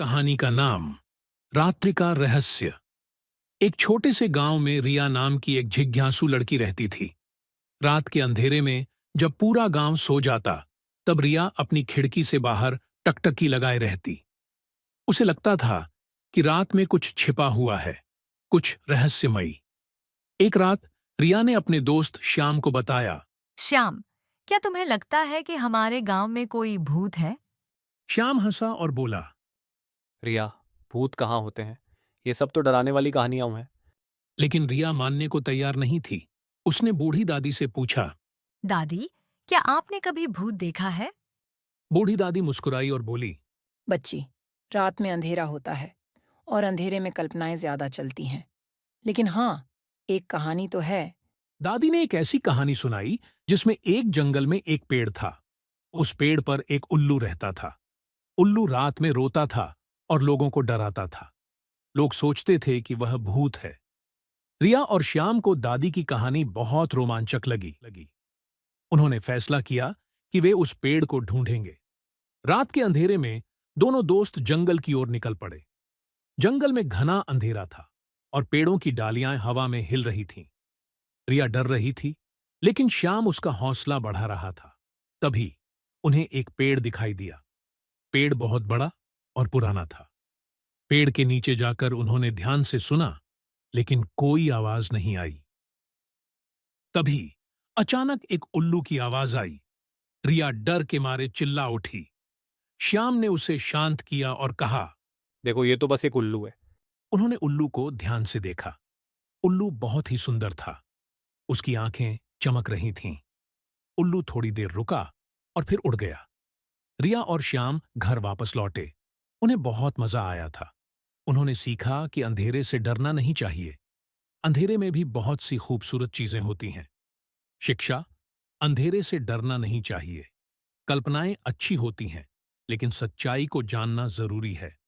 कहानी का नाम रात्रि का रहस्य। एक छोटे से गांव में रिया नाम की एक जिज्ञासु लड़की रहती थी। रात के अंधेरे में जब पूरा गांव सो जाता, तब रिया अपनी खिड़की से बाहर टकटकी लगाए रहती। उसे लगता था कि रात में कुछ छिपा हुआ है, कुछ रहस्यमयी। एक रात रिया ने अपने दोस्त श्याम को बताया। श्याम, क्या तुम्हें लगता है कि हमारे गांव में कोई भूत है? श्याम हंसा और बोला, रिया, भूत कहाँ होते हैं? ये सब तो डराने वाली कहानियां हैं। लेकिन रिया मानने को तैयार नहीं थी। उसने बूढ़ी दादी से पूछा। दादी, क्या आपने कभी भूत देखा है? बूढ़ी दादी मुस्कुराई और बोली, बच्ची, रात में अंधेरा होता है और अंधेरे में कल्पनाएं ज्यादा चलती हैं। लेकिन हाँ, एक कहानी तो है। दादी ने एक ऐसी कहानी सुनाई जिसमें एक जंगल में एक पेड़ था। उस पेड़ पर एक उल्लू रहता था। उल्लू रात में रोता था और लोगों को डराता था। लोग सोचते थे कि वह भूत है। रिया और श्याम को दादी की कहानी बहुत रोमांचक लगी। उन्होंने फैसला किया कि वे उस पेड़ को ढूंढेंगे। रात के अंधेरे में दोनों दोस्त जंगल की ओर निकल पड़े। जंगल में घना अंधेरा था और पेड़ों की डालियां हवा में हिल रही थीं। रिया डर रही थी, लेकिन श्याम उसका हौसला बढ़ा रहा था। तभी उन्हें एक पेड़ दिखाई दिया। पेड़ बहुत बड़ा और पुराना था। पेड़ के नीचे जाकर उन्होंने ध्यान से सुना, लेकिन कोई आवाज नहीं आई। तभी अचानक एक उल्लू की आवाज आई। रिया डर के मारे चिल्ला उठी। श्याम ने उसे शांत किया और कहा। देखो, ये तो बस एक उल्लू है। उन्होंने उल्लू को ध्यान से देखा। उल्लू बहुत ही सुंदर था। उसकी आंखें चमक रही थीं। उल्लू थोड़ी देर रुका और फिर उड़ गया। रिया और श्याम घर वापस लौटे। उन्हें बहुत मजा आया था। उन्होंने सीखा कि अंधेरे से डरना नहीं चाहिए। अंधेरे में भी बहुत सी खूबसूरत चीजें होती हैं। शिक्षा: अंधेरे से डरना नहीं चाहिए। कल्पनाएं अच्छी होती हैं, लेकिन सच्चाई को जानना जरूरी है।